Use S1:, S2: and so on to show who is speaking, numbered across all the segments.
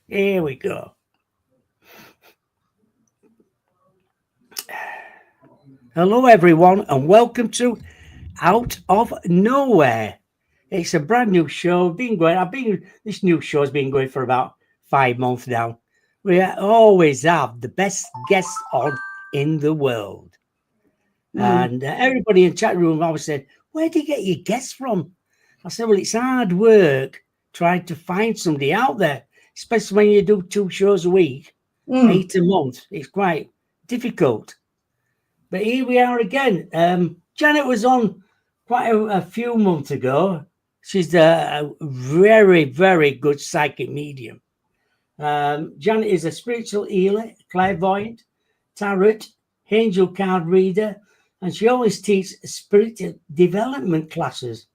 S1: Here we go. Hello, everyone, and welcome to Out of Nowhere. It's a brand new show. This new show has been going for about 5 months now. We always have the best guests on in the world. And everybody in the chat room always said, "Where do you get your guests from?" I said, "Well, it's hard work trying to find somebody out there, especially when you do 2 shows a week, 8 a month. It's quite difficult." But here we are again. Janet was on quite a few months ago. She's a very, very good psychic medium. Janet is a spiritual healer, clairvoyant, tarot, angel card reader, and she always teaches spiritual development classes.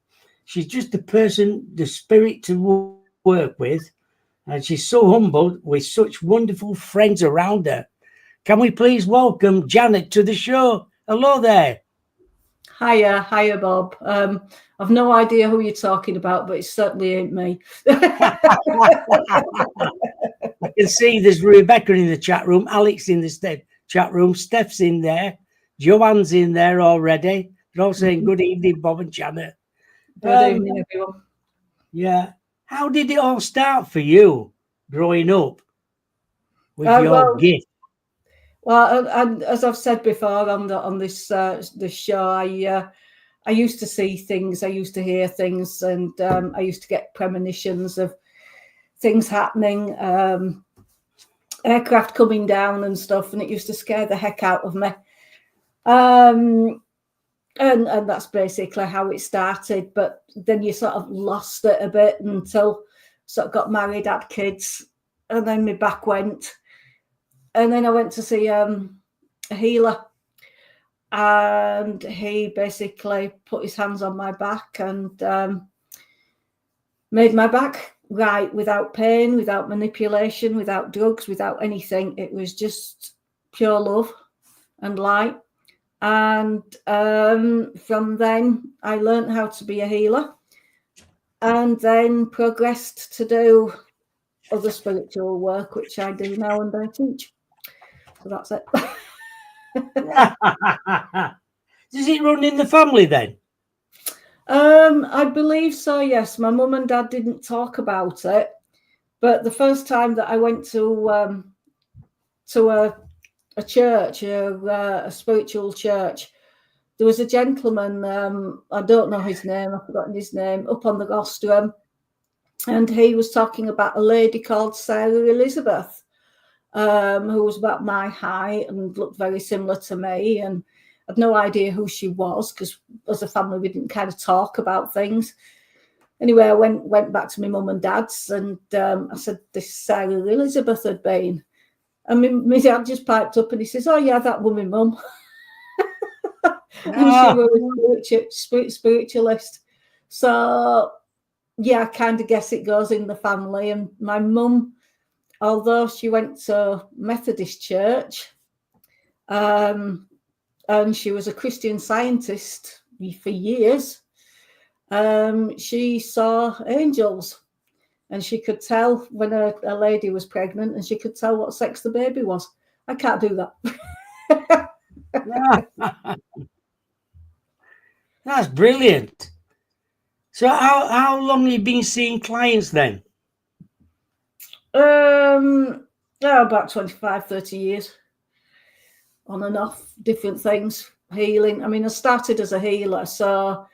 S1: She's just the spirit to work with, and she's so humbled with such wonderful friends around her. Can we please welcome Janet to the show? Hello there.
S2: Hiya, Bob. I've no idea who you're talking about, but it certainly ain't me.
S1: I can see there's Rebecca in the chat room, Alex in the chat room, Steph's in there, Joanne's in there already. They're all saying good evening, Bob and Janet.
S2: Good evening, everyone.
S1: Yeah. How did it all start for you growing up with your gift?
S2: Well, and as I've said before on this show, I used to see things, I used to hear things, and I used to get premonitions of things happening, aircraft coming down and stuff, and it used to scare the heck out of me. And that's basically how it started. But then you sort of lost it a bit until sort of got married, had kids, and then my back went. And then I went to see a healer, and he basically put his hands on my back and made my back right without pain, without manipulation, without drugs, without anything. It was just pure love and light. And from then, I learned how to be a healer, and then progressed to do other spiritual work, which I do now and I teach. So that's it.
S1: Does it run in the family then?
S2: I believe so, yes. My mum and dad didn't talk about it, but the first time that I went to a church, a spiritual church, there was a gentleman, I don't know his name, I've forgotten his name, up on the rostrum, and he was talking about a lady called Sarah Elizabeth, who was about my height and looked very similar to me, and I had no idea who she was because as a family we didn't kind of talk about things. Anyway, I went back to my mum and dad's, and I said this Sarah Elizabeth had been, and my dad just piped up and he says, "Oh yeah, that woman, mum." And she was a spiritualist. So yeah, I kind of guess it goes in the family. And my mum, although she went to Methodist church, and she was a Christian Scientist for years, she saw angels, and she could tell when a lady was pregnant, and she could tell what sex the baby was. I can't do that.
S1: That's brilliant. So how long have you been seeing clients then?
S2: About 25, 30 years. On and off, different things, healing. I mean, I started as a healer, so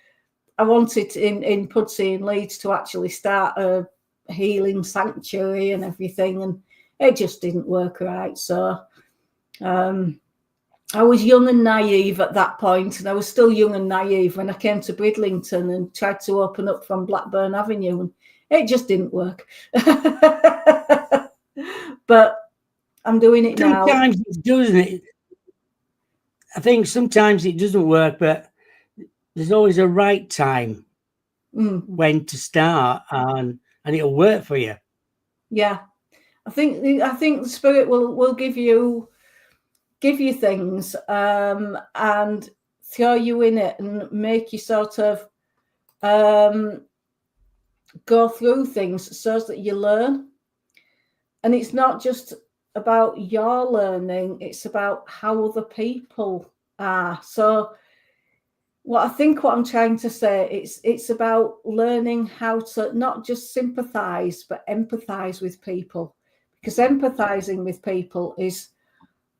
S2: I wanted in Pudsey in Leeds to actually start a healing sanctuary and everything, and it just didn't work right. So I was young and naive at that point, and I was still young and naive when I came to Bridlington and tried to open up from Blackburn Avenue, and it just didn't work. But I'm doing it now.
S1: Sometimes it doesn't. I think sometimes it doesn't work, but there's always a right time when to start, and it'll work for you.
S2: Yeah, I think the spirit will give you things and throw you in it and make you sort of go through things so that you learn. and it's not just about your learning, it's about how other people are. So what I'm trying to say, it's about learning how to not just sympathize, but empathize with people, because empathizing with people is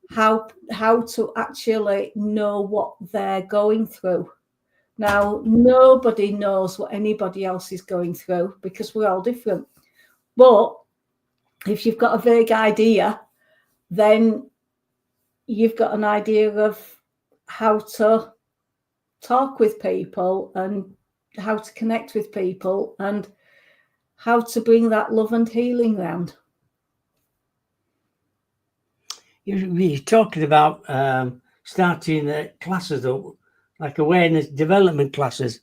S2: how to actually know what they're going through. Now, nobody knows what anybody else is going through because we're all different. But if you've got a vague idea, then you've got an idea of how to talk with people and how to connect with people and how to bring that love and healing round.
S1: You're talking about starting classes, like awareness development classes.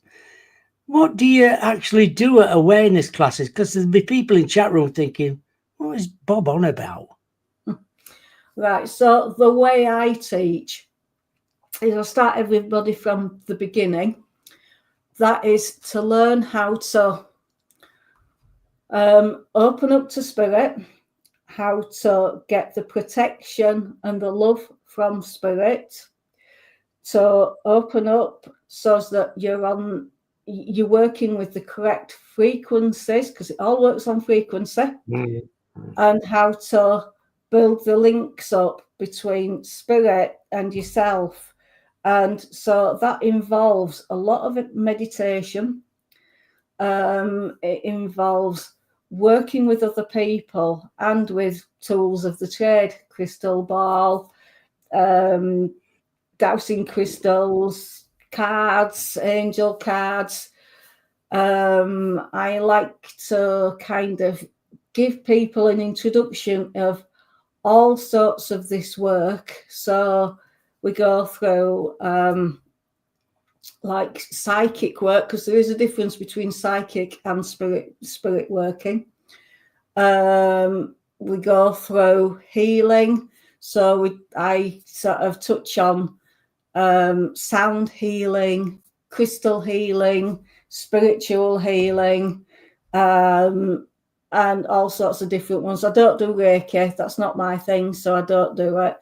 S1: What do you actually do at awareness classes? Because there'll be people in chat room thinking, what is Bob on about?
S2: Right, so the way I teach is I start everybody from the beginning. That is to learn how to open up to spirit, how to get the protection and the love from spirit, to open up so that you're working with the correct frequencies, because it all works on frequency, and how to build the links up between spirit and yourself. And so that involves a lot of meditation. It involves working with other people and with tools of the trade, crystal ball, dowsing crystals, cards, angel cards. I like to kind of give people an introduction of all sorts of this work. So we go through like psychic work, because there is a difference between psychic and spirit working. We go through healing. So I sort of touch on sound healing, crystal healing, spiritual healing, and all sorts of different ones. I don't do Reiki. That's not my thing, so I don't do it.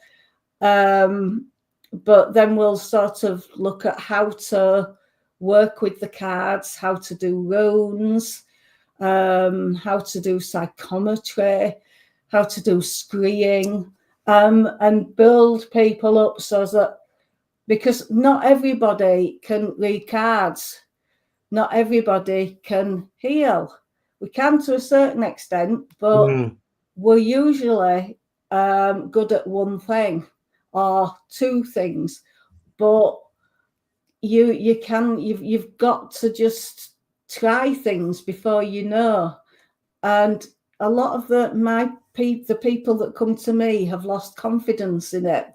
S2: But then we'll sort of look at how to work with the cards, how to do runes, how to do psychometry, how to do scrying, and build people up so that, because not everybody can read cards, not everybody can heal. We can to a certain extent, but we're usually good at one thing or two things. But you've got to just try things before you know. And a lot of the people that come to me have lost confidence in it.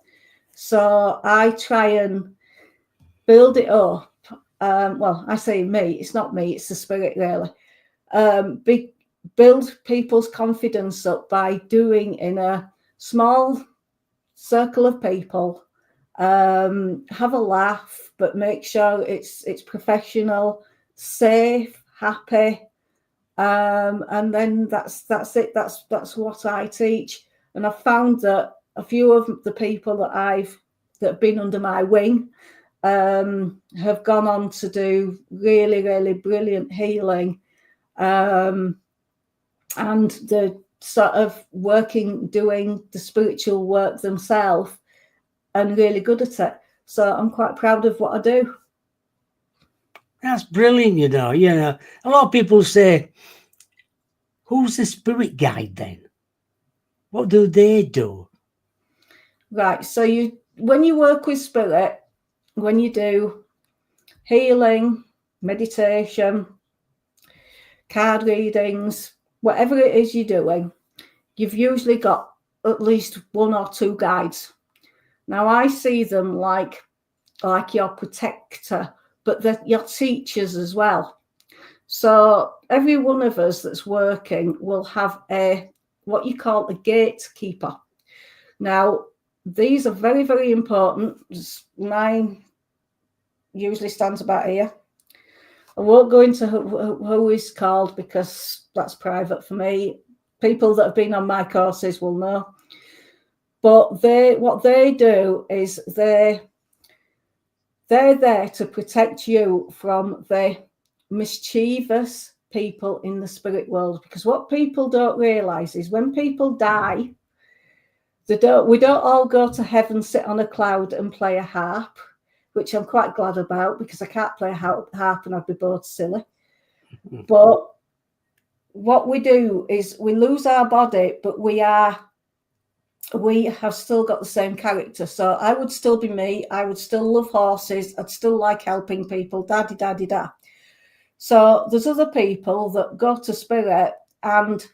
S2: So I try and build it up. Well, I say me, it's not me, it's the spirit really. Build people's confidence up by doing in a small circle of people. Have a laugh, but make sure it's professional, safe, happy. And then that's it. That's what I teach. And I've found that a few of the people that have been under my wing have gone on to do really, really brilliant healing, and they're sort of doing the spiritual work themselves and really good at it. So I'm quite proud of what I do.
S1: That's brilliant, you know. A lot of people say, who's the spirit guide then? What do they do?
S2: Right. So when you work with spirit, when you do healing, meditation, card readings, whatever it is you're doing, you've usually got at least one or two guides. Now, I see them like your protector, but they're your teachers as well. So every one of us that's working will have what you call a gatekeeper. Now, these are very, very important. Mine usually stands about here. I won't go into who is called because that's private for me. people that have been on my courses will know. But what they do is they're there to protect you from the mischievous people in the spirit world. Because what people don't realize is when people die, we don't all go to heaven, sit on a cloud and play a harp, which I'm quite glad about because I can't play a harp and I'd be bored silly. But what we do is we lose our body, but we have still got the same character. So I would still be me. I would still love horses. I'd still like helping people. Da-di-da-di-da. So there's other people that go to spirit and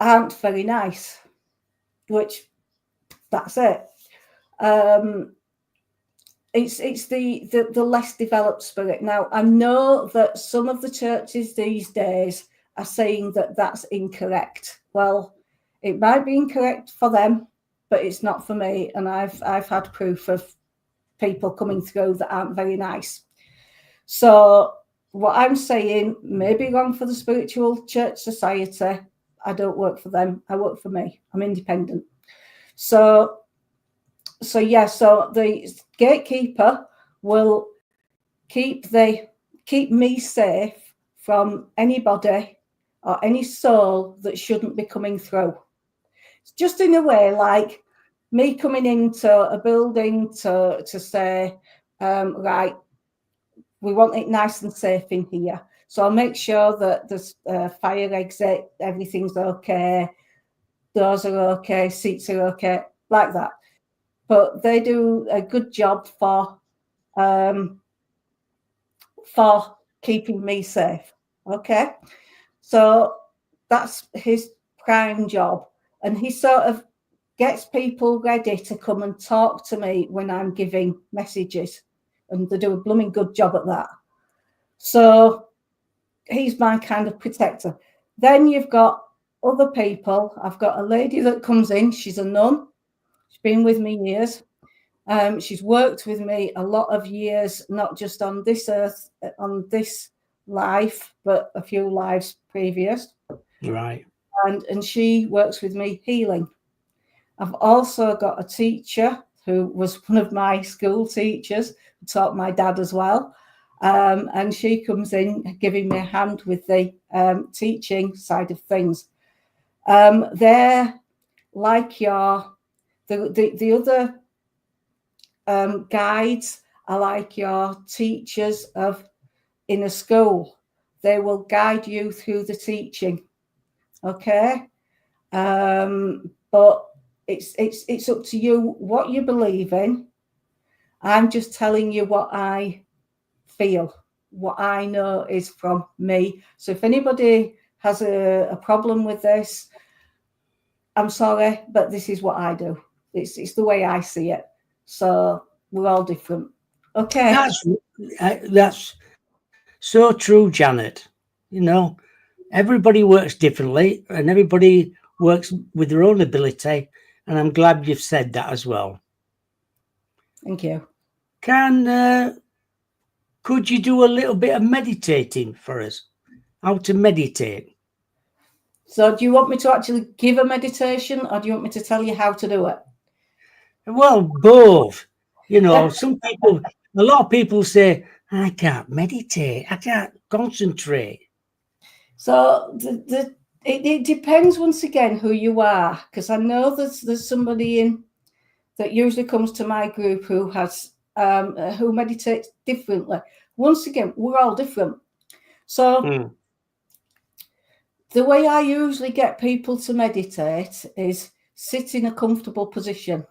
S2: aren't very nice, which that's it. It's the less developed spirit. Now, I know that some of the churches these days are saying that that's incorrect. Well, it might be incorrect for them, but it's not for me. And I've had proof of people coming through that aren't very nice. So what I'm saying may be wrong for the Spiritual Church Society. I don't work for them. I work for me. I'm independent. So the gatekeeper will keep me safe from anybody or any soul that shouldn't be coming through. It's just in a way like me coming into a building to say, right, we want it nice and safe in here. So I'll make sure that there's fire exit, everything's okay, doors are okay, seats are okay, like that. But they do a good job for keeping me safe. Okay, so that's his prime job, and he sort of gets people ready to come and talk to me when I'm giving messages, and they do a blooming good job at that. So he's my kind of protector. Then you've got other people. I've got a lady that comes in. She's a nun. She's been with me years. She's worked with me a lot of years, not just on this earth, on this life, but a few lives previous.
S1: Right.
S2: And she works with me healing. I've also got a teacher who was one of my school teachers, who taught my dad as well. And she comes in giving me a hand with the teaching side of things. They're like the other guides are like your teachers in a school. They will guide you through the teaching. Okay. But it's up to you what you believe in. I'm just telling you what I feel, what I know is from me. So if anybody has a problem with this, I'm sorry, but this is what I do. It's the way I see it. So we're all different. Okay.
S1: That's so true, Janet. You know, everybody works differently and everybody works with their own ability. And I'm glad you've said that as well.
S2: Thank you.
S1: Could you do a little bit of meditating for us? How to meditate?
S2: So do you want me to actually give a meditation or do you want me to tell you how to do it?
S1: Well, both. You know, a lot of people say, I can't meditate. I can't concentrate.
S2: So it depends once again who you are, because I know there's somebody in that usually comes to my group who has who meditates differently. Once again, we're all different. So the way I usually get people to meditate is sit in a comfortable position.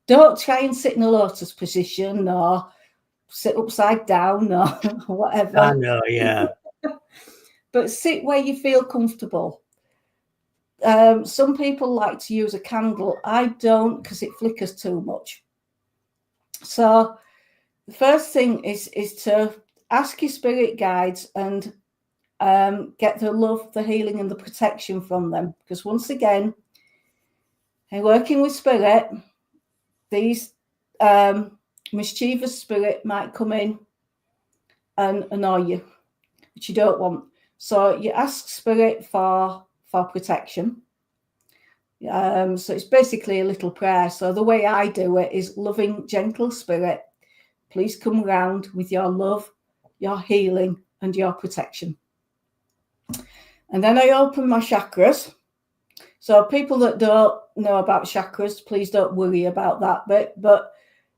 S2: Don't try and sit in a lotus position or sit upside down or whatever.
S1: I know, yeah.
S2: But sit where you feel comfortable. Some people like to use a candle. I don't, because it flickers too much. So the first thing is to ask your spirit guides and get the love, the healing and the protection from them. Because once again, in working with spirit, these mischievous spirit might come in and annoy you, which you don't want. So you ask spirit for for protection. So it's basically a little prayer. So the way I do it is, loving, gentle spirit, please come round with your love, your healing, and your protection. And then I open my chakras. So people that don't know about chakras, please don't worry about that bit. But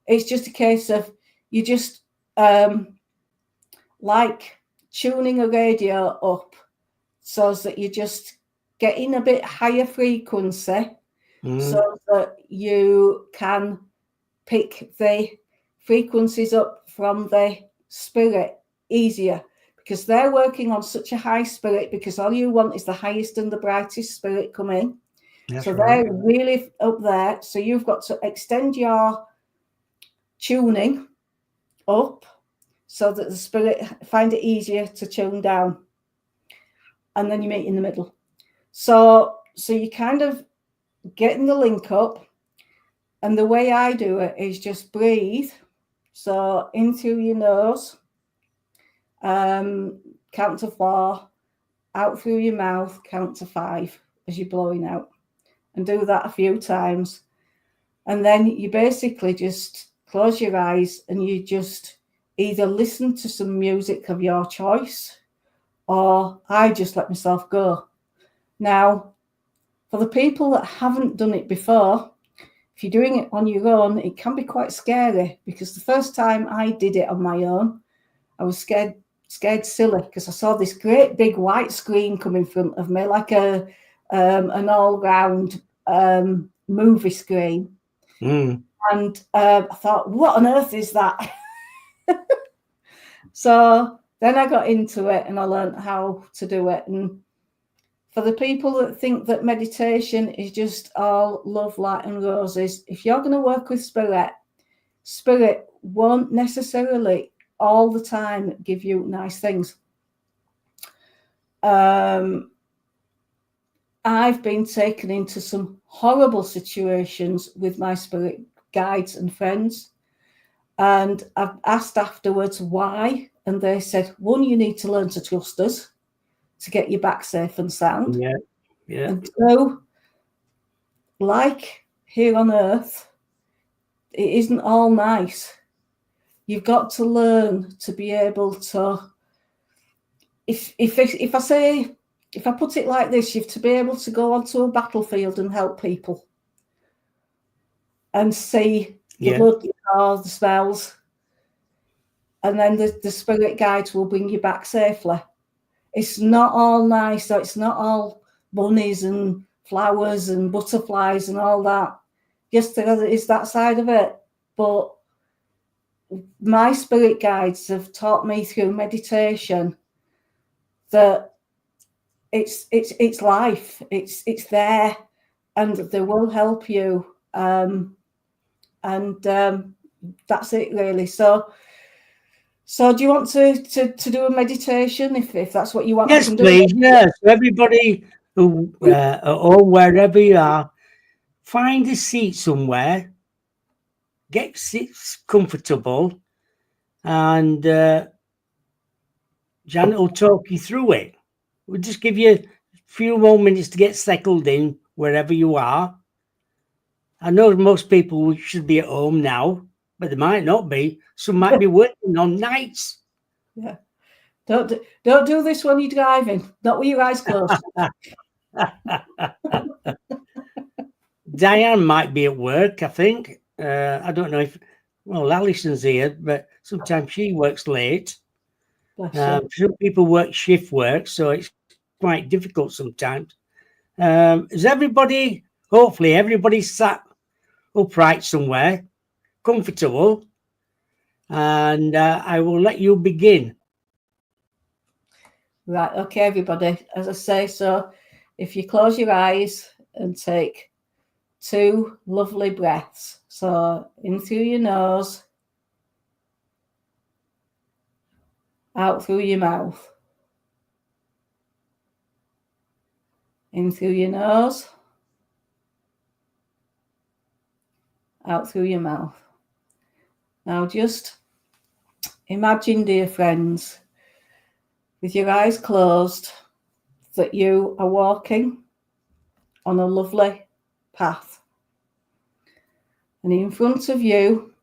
S2: it's just a case of you just like tuning a radio up so that you just getting a bit higher frequency, so that you can pick the frequencies up from the spirit easier, because they're working on such a high spirit, because all you want is the highest and the brightest spirit come in.
S1: That's
S2: so
S1: right.
S2: They're really up there. So you've got to extend your tuning up so that the spirit find it easier to tune down. And then you meet in the middle. So you kind of getting the link up. And the way I do it is just breathe. So in through your nose, count to 4, out through your mouth, count to 5 as you're blowing out. And do that a few times. And then you basically just close your eyes and you just either listen to some music of your choice, or I just let myself go. Now, for the people that haven't done it before, if you're doing it on your own, it can be quite scary, because the first time I did it on my own, I was scared silly, because I saw this great big white screen come in front of me, like an all-round movie screen. And I thought, what on earth is that? So then I got into it and I learned how to do it. And for the people that think that meditation is just all love, light and roses, if you're going to work with spirit won't necessarily all the time give you nice things. I've been taken into some horrible situations with my spirit guides and friends. And I've asked afterwards why. And they said, 1, you need to learn to trust us to get you back safe and sound.
S1: Yeah.
S2: And 2, like here on earth, it isn't all nice. You've got to learn to be able to, if I put it like this, you have to be able to go onto a battlefield and help people and see the blood or the smells, and then the spirit guides will bring you back safely. It's not all nice, so it's not all bunnies and flowers and butterflies and all that. Yes, there is that side of it, but my spirit guides have taught me through meditation that it's life, it's there, and they will help you, and that's it really. So do you want to do a meditation if that's what you want?
S1: Yes, please. Yes. So everybody who or wherever you are, find a seat somewhere, get comfortable, and Janet will talk you through it. We'll just give you a few more minutes to get settled in wherever you are. I know most people should be at home now, but they might not be. Some might be working on nights.
S2: Yeah. Don't do this when you're driving. Not with your eyes closed.
S1: Diane might be at work, I think. I don't know if, well, Alison's here, but sometimes she works late. Some people work shift work, so it's quite difficult sometimes. Is everybody, hopefully everybody's sat upright somewhere, comfortable, and I will let you begin.
S2: Right, okay, everybody. As I say, so if you close your eyes and take 2 lovely breaths. So in through your nose, out through your mouth. In through your nose, out through your mouth. Now just imagine, dear friends, with your eyes closed, that you are walking on a lovely path. And in front of you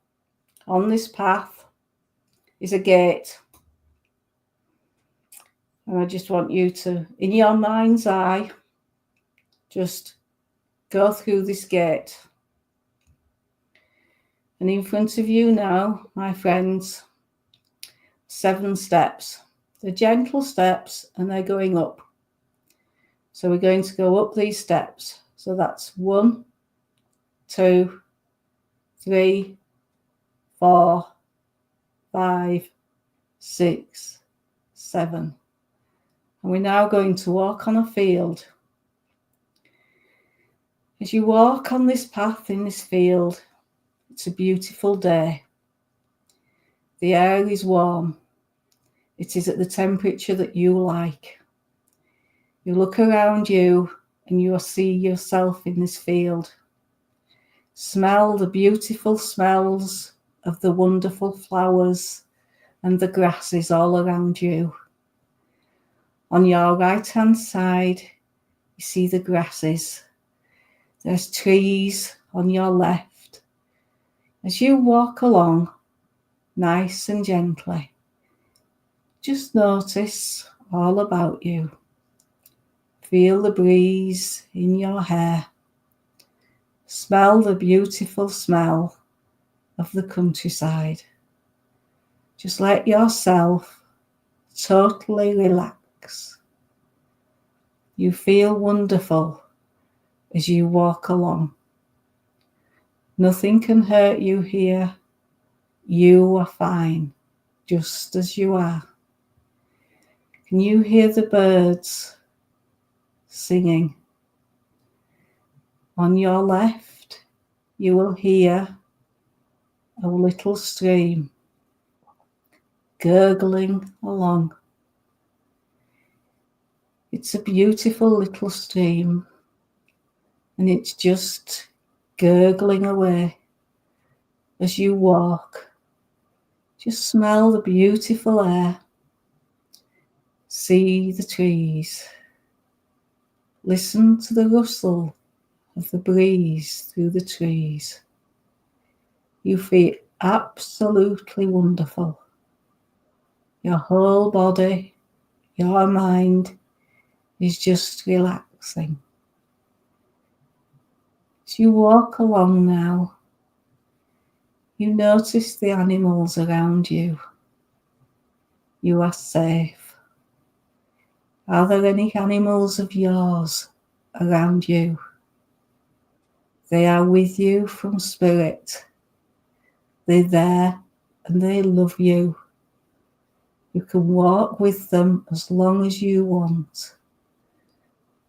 S2: on this path is a gate. And I just want you to, in your mind's eye, just go through this gate. And in front of you now, my friends, 7 steps. They're gentle steps and they're going up. So we're going to go up these steps. So that's 1, 2, 3, 4, 5, 6, 7. And we're now going to walk on a field. As you walk on this path in this field, it's a beautiful day. The air is warm. It is at the temperature that you like. You look around you and you see yourself in this field. Smell the beautiful smells of the wonderful flowers and the grasses all around you. On your right-hand side, you see the grasses. There's trees on your left. As you walk along, nice and gently, just notice all about you. Feel the breeze in your hair. Smell the beautiful smell of the countryside. Just let yourself totally relax. You feel wonderful as you walk along. Nothing can hurt you here. You are fine, just as you are. Can you hear the birds singing? On your left, you will hear a little stream gurgling along. It's a beautiful little stream, and it's just gurgling away as you walk. Just smell the beautiful air. See the trees. Listen to the rustle of the breeze through the trees. You feel absolutely wonderful. Your whole body, your mind is just relaxing. As you walk along now, you notice the animals around you. You are safe. Are there any animals of yours around you? They are with you from spirit. They're there and they love you. You can walk with them as long as you want.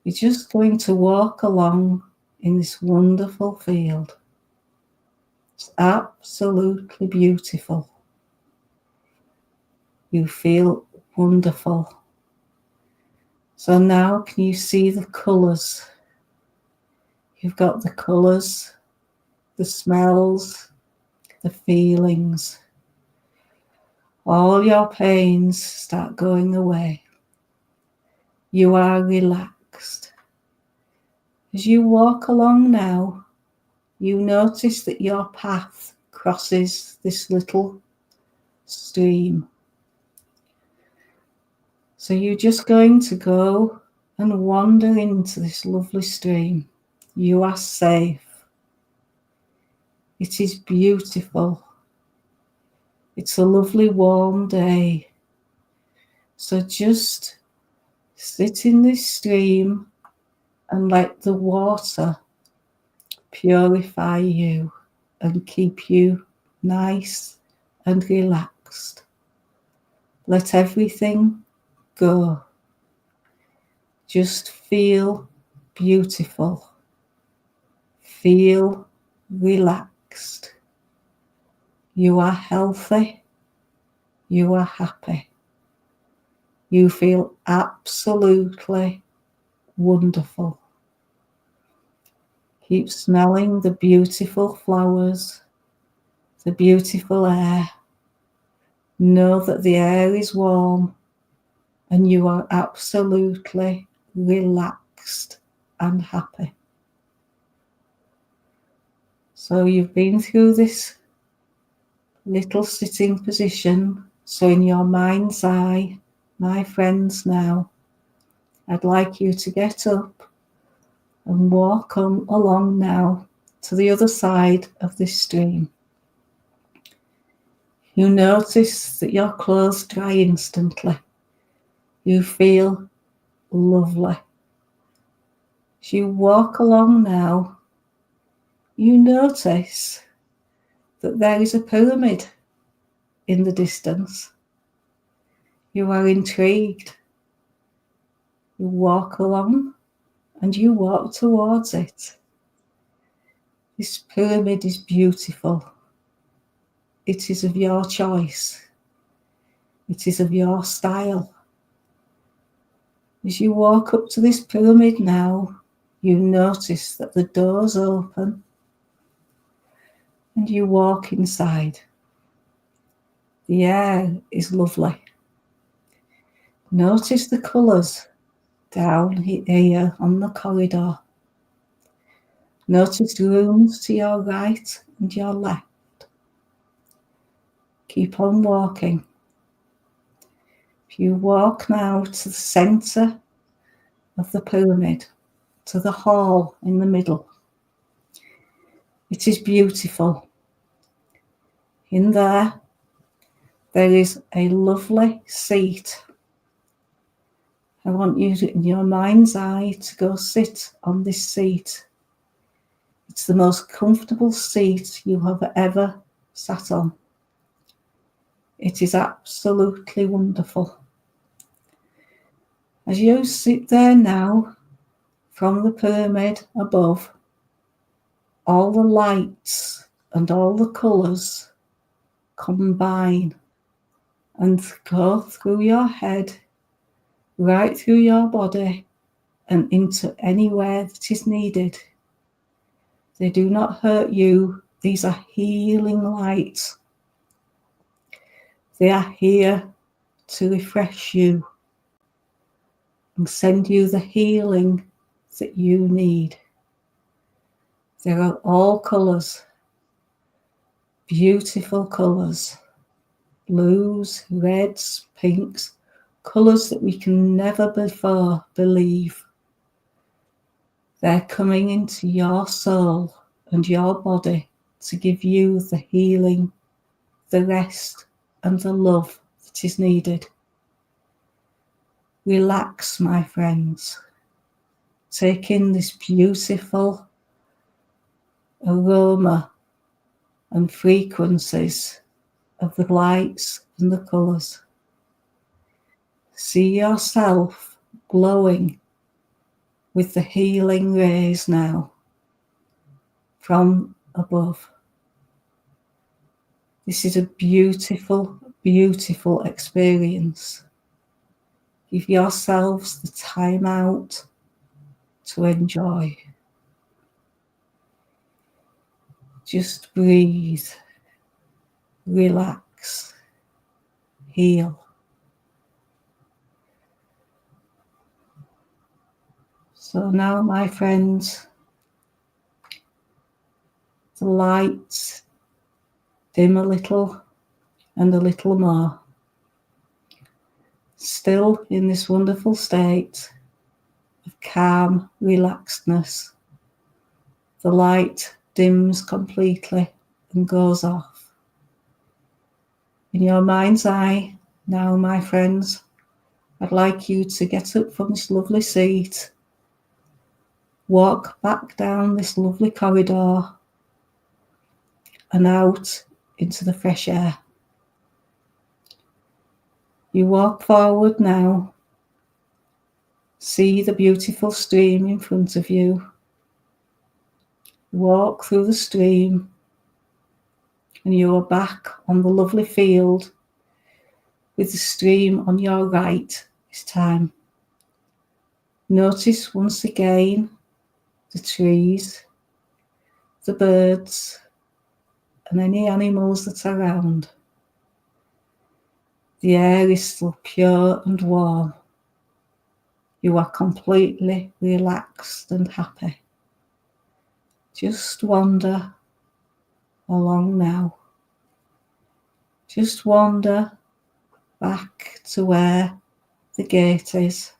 S2: You're just going to walk along in this wonderful field. It's absolutely beautiful. You feel wonderful. So now can you see the colours? You've got the colours, the smells, the feelings. All your pains start going away. You are relaxed. As you walk along now, you notice that your path crosses this little stream. So you're just going to go and wander into this lovely stream. You are safe. It is beautiful. It's a lovely warm day. So just sit in this stream and let the water purify you and keep you nice and relaxed. Let everything go. Just feel beautiful. Feel relaxed. You are healthy. You are happy. You feel absolutely wonderful. Keep smelling the beautiful flowers, the beautiful air. Know that the air is warm and you are absolutely relaxed and happy. So you've been through this little sitting position. So in your mind's eye, my friends, now, I'd like you to get up and walk along now to the other side of this stream. You notice that your clothes dry instantly. You feel lovely. As you walk along now, you notice that there is a pyramid in the distance. You are intrigued. You walk along and you walk towards it. This pyramid is beautiful. It is of your choice. It is of your style. As you walk up to this pyramid now, you notice that the doors open and you walk inside. The air is lovely. Notice the colours down here on the corridor. Notice rooms to your right and your left. Keep on walking. If you walk now to the centre of the pyramid, to the hall in the middle, it is beautiful. In there is a lovely seat. I want you to, in your mind's eye, to go sit on this seat. It's the most comfortable seat you have ever sat on. It is absolutely wonderful. As you sit there now, from the pyramid above, all the lights and all the colours combine and go through your head, right through your body and into anywhere that is needed. They do not hurt you. These are healing lights. They are here to refresh you and send you the healing that you need. There are all colours, beautiful colours, blues, reds, pinks, colours that we can never before believe. They're coming into your soul and your body to give you the healing, the rest and the love that is needed. Relax, my friends. Take in this beautiful aroma and frequencies of the lights and the colours. See yourself glowing with the healing rays now from above. This is a beautiful, beautiful experience. Give yourselves the time out to enjoy. Just breathe, relax, heal. So now, my friends, the lights dim a little and a little more. Still in this wonderful state of calm relaxedness, the light dims completely and goes off. In your mind's eye, now, my friends, I'd like you to get up from this lovely seat, walk back down this lovely corridor and out into the fresh air. You walk forward now, see the beautiful stream in front of you, walk through the stream, and you are back on the lovely field with the stream on your right this time. Notice once again the trees, the birds, and any animals that are around. The air is still pure and warm. You are completely relaxed and happy. Just wander along now. Just wander back to where the gate is.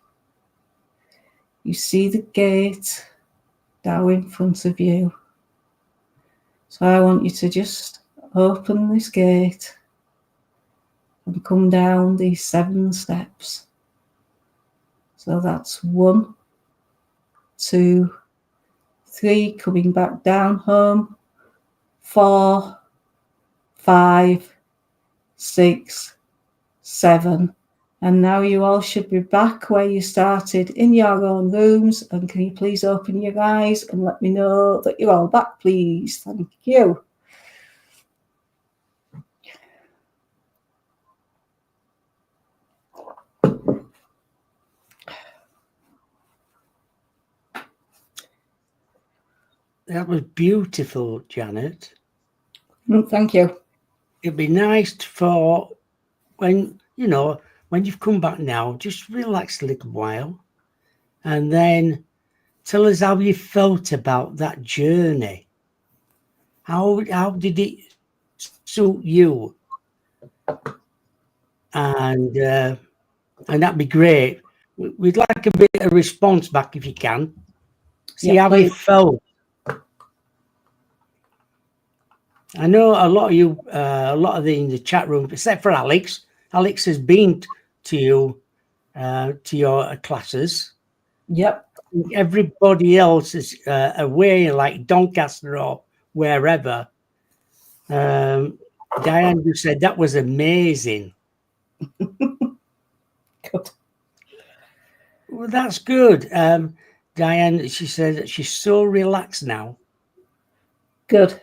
S2: You see the gate down in front of you. So I want you to just open this gate and come down these 7 steps. So that's 1, 2, 3, coming back down home, 4, 5, 6, 7. And now you all should be back where you started in your own rooms. And can you please open your eyes and let me know that you're all back, please? Thank you.
S1: That was beautiful, Janet.
S2: Thank you.
S1: It'd be nice for when, you know, when you've come back now, just relax a little while and then tell us how you felt about that journey. How did it suit you? And that'd be great. We'd like a bit of response back if you can. See how you felt. I know a lot of you, in the chat room, except for Alex. Alex has been to you, to your classes.
S2: Yep.
S1: Everybody else is away, like Doncaster or wherever. Diane, you said that was amazing.
S2: Good.
S1: Well, that's good. Diane, she said that she's so relaxed now.
S2: Good.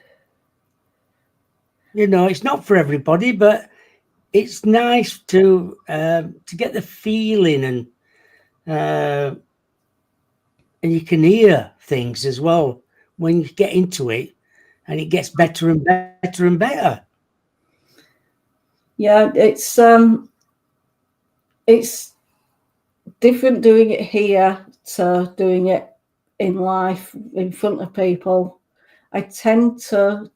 S1: You know, it's not for everybody, but it's nice to get the feeling, and you can hear things as well when you get into it, and it gets better and better and better.
S2: Yeah, it's different doing it here to doing it in life in front of people. I tend to,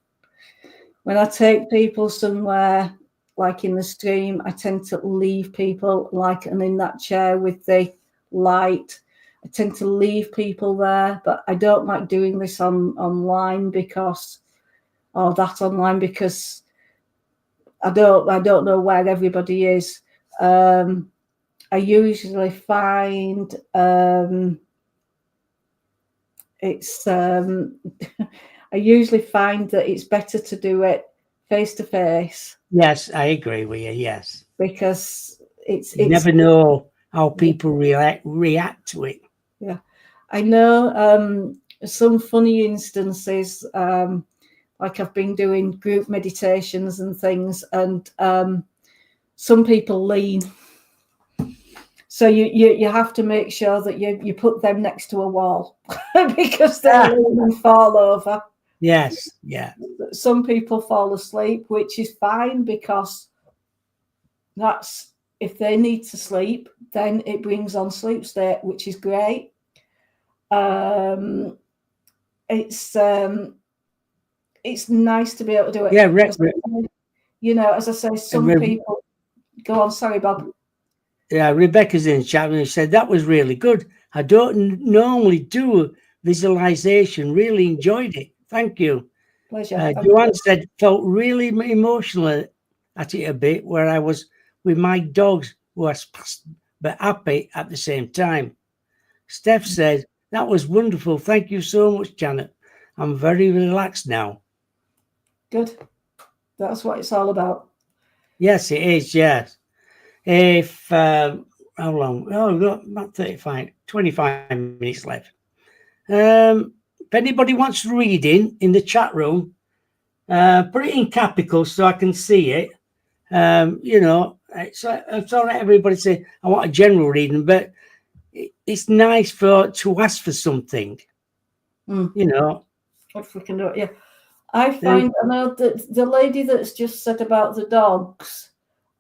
S2: when I take people somewhere, like in the stream, I tend to leave people like, and in that chair with the light, I tend to leave people there, but I don't like doing this online because I don't know where everybody is. I usually find I usually find that it's better to do it face to face.
S1: Yes, I agree with you. Yes,
S2: because
S1: you never know how people react to it.
S2: Yeah, I know some funny instances. Like I've been doing group meditations and things, and some people lean. So you have to make sure that you put them next to a wall because they'll lean and fall over.
S1: Yes, yeah.
S2: Some people fall asleep, which is fine because that's, if they need to sleep, then it brings on sleep state, which is great. It's nice to be able to do it.
S1: Yeah,
S2: you know, as I say, some people go on. Sorry, Bob.
S1: Yeah, Rebecca's in the chat and she said that was really good. I don't normally do visualization. Really enjoyed it. Thank you.
S2: Pleasure.
S1: Joanne said felt really emotional at it a bit, where I was with my dogs, who was fast but happy at the same time. Steph said that was wonderful. Thank you so much, Janet. I'm very relaxed now.
S2: Good. That's what it's all about.
S1: Yes, it is. Yes. If how long? Oh, we've got about 25 minutes left. If anybody wants reading in the chat room, put it in capitals so I can see it. You know, it's all right. Everybody say I want a general reading, but it's nice to ask for something. You know,
S2: if we can do it, yeah. I know that the lady that's just said about the dogs.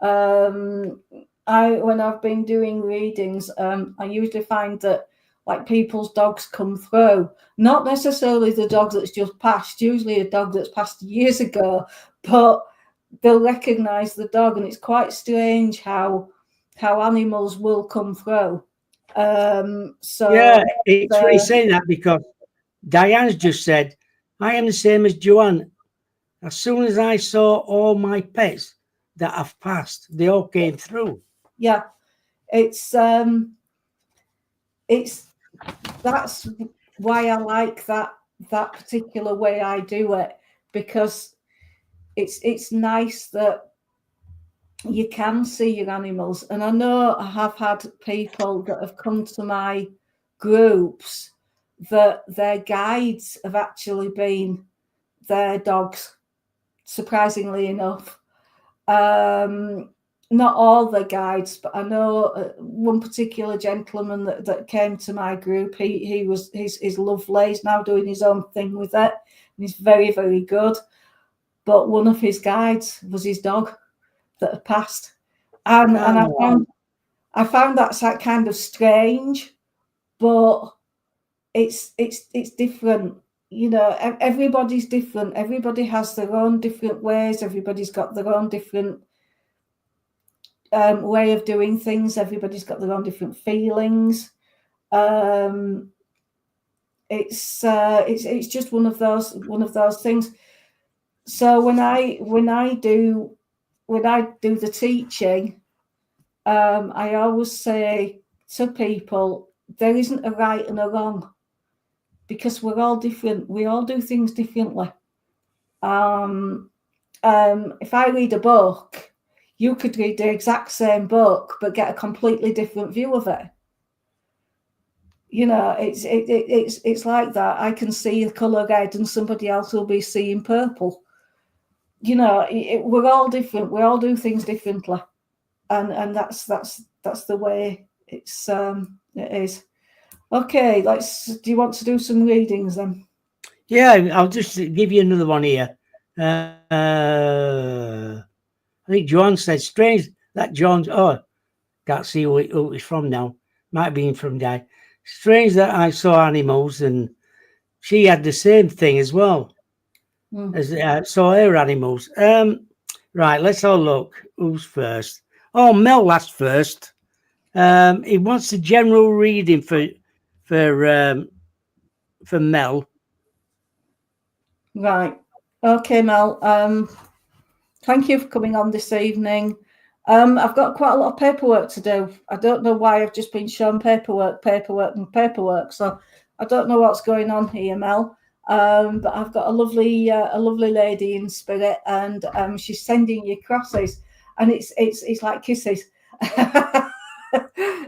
S2: When I've been doing readings, I usually find that like people's dogs come through. Not necessarily the dog that's just passed, usually a dog that's passed years ago, but they'll recognise the dog, and it's quite strange how animals will come through.
S1: It's saying that because Diane's just said, I am the same as Joanne. As soon as I saw all my pets that have passed, they all came through.
S2: Yeah, it's that's why I like that particular way I do it, because it's nice that you can see your animals. And I know I have had people that have come to my groups that their guides have actually been their dogs, surprisingly enough. Not all the guides, but I know one particular gentleman that came to my group. He's lovely. He's now doing his own thing with it, and he's very, very good. But one of his guides was his dog that had passed, and I found that's that kind of strange, but it's different. You know, everybody's different. Everybody has their own different ways. Everybody's got their own different way of doing things. Everybody's got their own different feelings. It's just one of those things. So when I do the teaching, I always say to people, there isn't a right and a wrong, because we're all different. We all do things differently. If I read a book, you could read the exact same book but get a completely different view of it. You know, it's like that. I can see the colour red and somebody else will be seeing purple. You know, we're all different. We all do things differently, and that's the way it is. Okay, do you want to do some readings then?
S1: Yeah, I'll just give you another one here. I think John said, strange that John's, can't see who it's from now. Might have been from Di. Strange that I saw animals, and she had the same thing as well. As saw her animals. Right, let's have a look. Who's first? Oh, Mel last first. He wants a general reading for Mel.
S2: Right. Okay, Mel. Thank you for coming on this evening. I've got quite a lot of paperwork to do. I don't know why I've just been shown paperwork. So I don't know what's going on here, Mel. But I've got a lovely lady in spirit, and she's sending you crosses, and it's like kisses.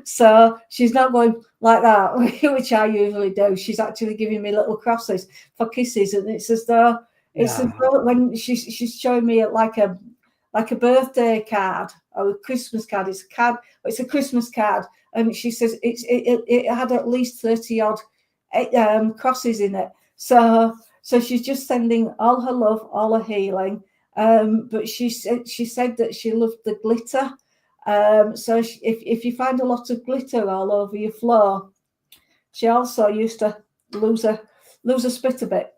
S2: So she's not going like that, which I usually do. She's actually giving me little crosses for kisses, and it's as though when she's showing me like a birthday card or a Christmas card. It's a Christmas card, and she says it had at least 30 odd crosses in it. So she's just sending all her love, all her healing. But she said that she loved the glitter. So if you find a lot of glitter all over your floor, she also used to lose a spit a bit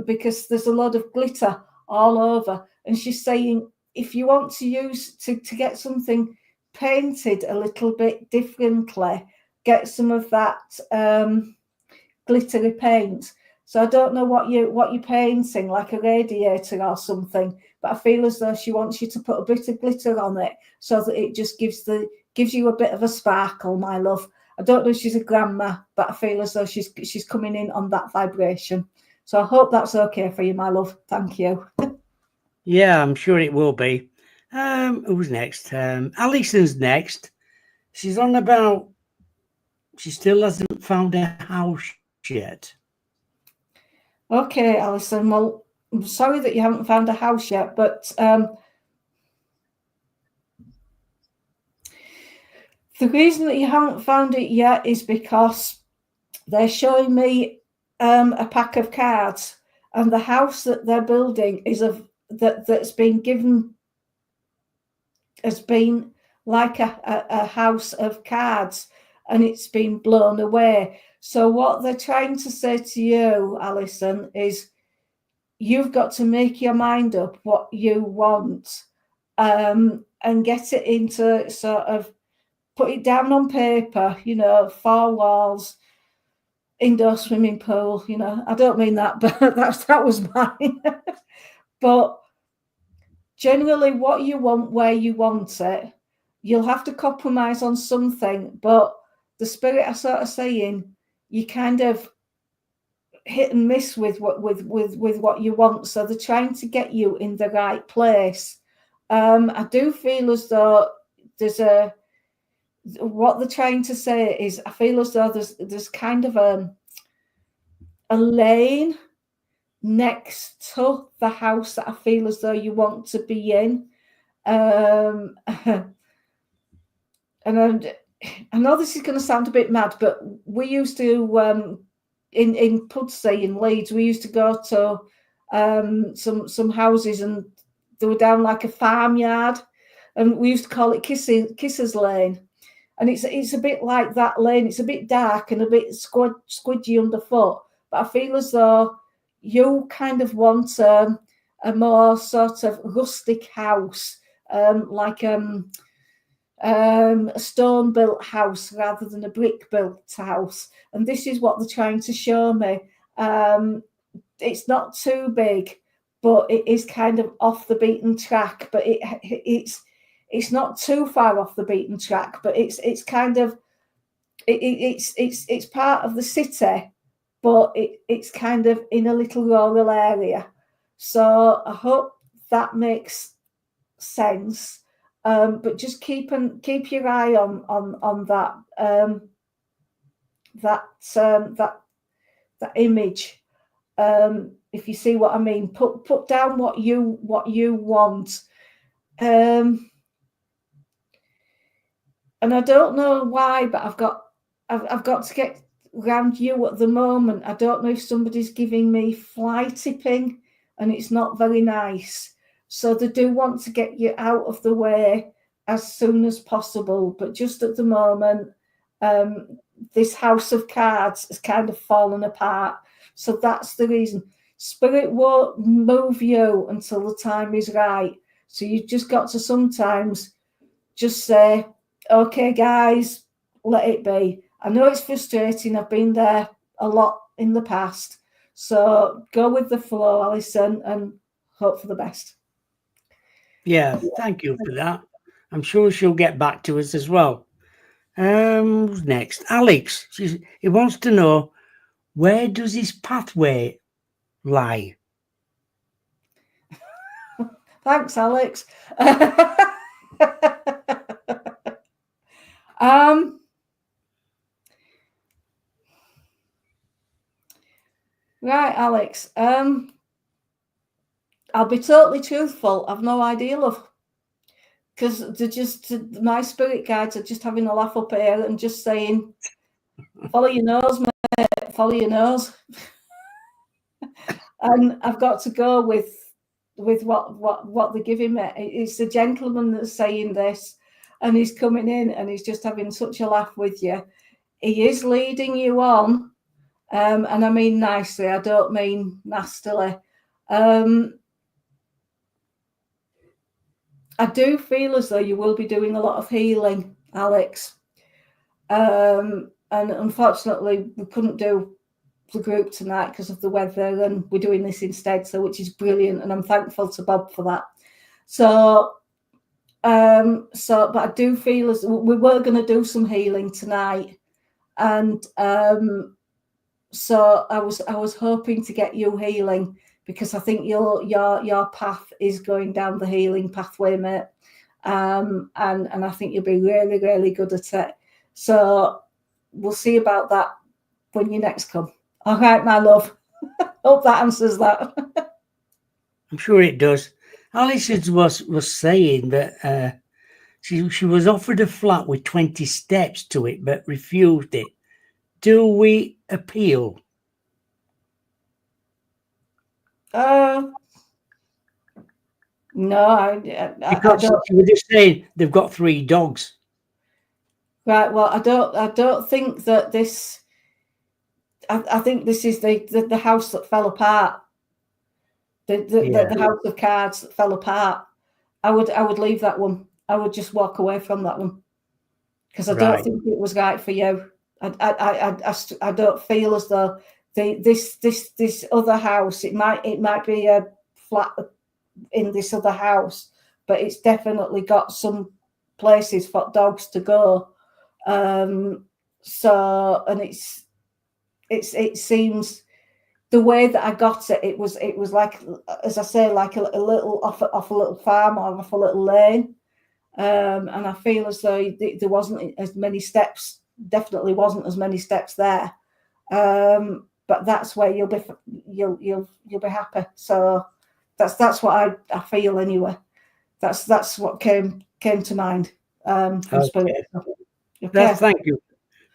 S2: because there's a lot of glitter all over. And she's saying, if you want to use to get something painted a little bit differently, get some of that glittery paint. So I don't know what you're painting, like a radiator or something, but I feel as though she wants you to put a bit of glitter on it so that it just gives you a bit of a sparkle, my love. I don't know if she's a grandma, but I feel as though she's coming in on that vibration. So I hope that's okay for you, my love. Thank you.
S1: Yeah, I'm sure it will be. Who's next? Alison's next. She's on about she still hasn't found a house yet.
S2: Okay, Alison. Well, I'm sorry that you haven't found a house yet, but the reason that you haven't found it yet is because they're showing me a pack of cards, and the house that they're building is that's been given has been like a house of cards, and it's been blown away. So what they're trying to say to you, Alison, is you've got to make your mind up what you want, and get it into sort of, put it down on paper, 4 walls, indoor swimming pool, I don't mean that, but that was mine. But generally what you want, where you want it, you'll have to compromise on something, but the spirit are sort of saying you kind of hit and miss with what you want. So they're trying to get you in the right place. I do feel as though what they're trying to say is, I feel as though there's kind of a lane next to the house that I feel as though you want to be in. And I know this is going to sound a bit mad, but we used to, in Pudsey in Leeds, we used to go to some houses, and they were down like a farmyard, and we used to call it Kisses Lane. And it's a bit like that lane. It's a bit dark and a bit squidgy underfoot, but I feel as though you kind of want a more sort of rustic house, like a stone-built house rather than a brick-built house. And this is what they're trying to show me. It's not too big, but it is kind of off the beaten track. But it's not too far off the beaten track. But it's kind of it's part of the city, but it's kind of in a little rural area. So I hope that makes sense. But just keep your eye on that image. If you see what I mean, put down what you want. And I don't know why, but I've got to get around you at the moment. I don't know if somebody's giving me fly tipping, and it's not very nice. So they do want to get you out of the way as soon as possible. But just at the moment, this house of cards has kind of fallen apart. So that's the reason. Spirit won't move you until the time is right. So you've just got to sometimes just say, okay, guys, let it be. I know it's frustrating. I've been there a lot in the past. So go with the flow, Alison, and hope for the best.
S1: Yeah, thank you for that. I'm sure she'll get back to us as well. Who's next? Alex. He wants to know, where does his pathway lie?
S2: Thanks, Alex. Right, Alex. I'll be totally truthful. I've no idea, love. Because they're just, my spirit guides are just having a laugh up here and just saying, follow your nose, mate, follow your nose. And I've got to go with what they're giving me. It's the gentleman that's saying this, and he's coming in and he's just having such a laugh with you. He is leading you on, and I mean nicely, I don't mean nastily. I do feel as though you will be doing a lot of healing, Alex. And unfortunately, we couldn't do the group tonight because of the weather, and we're doing this instead, so which is brilliant, and I'm thankful to Bob for that. So but I do feel as we were going to do some healing tonight, and so I was hoping to get you healing, because I think your path is going down the healing pathway, mate. And I think you'll be really, really good at it. So we'll see about that when you next come. All right, my love. Hope that answers that.
S1: I'm sure it does. Alice was saying that she was offered a flat with 20 steps to it, but refused it. Do we appeal?
S2: No,
S1: because she was just saying they've got 3 dogs.
S2: Right. Well, I don't think that this. I think this is the house that fell apart. The house of cards that fell apart. I would leave that one. I would just walk away from that one because I don't think it was right for you. I don't feel as though this other house. It might be a flat in this other house, but it's definitely got some places for dogs to go. So, and it seems the way that I got it, it was like, as I say, like a little off a little farm or off a little lane. And I feel as though there wasn't as many steps. Definitely wasn't as many steps there. But that's where you'll be happy. So that's what I feel anyway. That's what came to mind.
S1: Okay.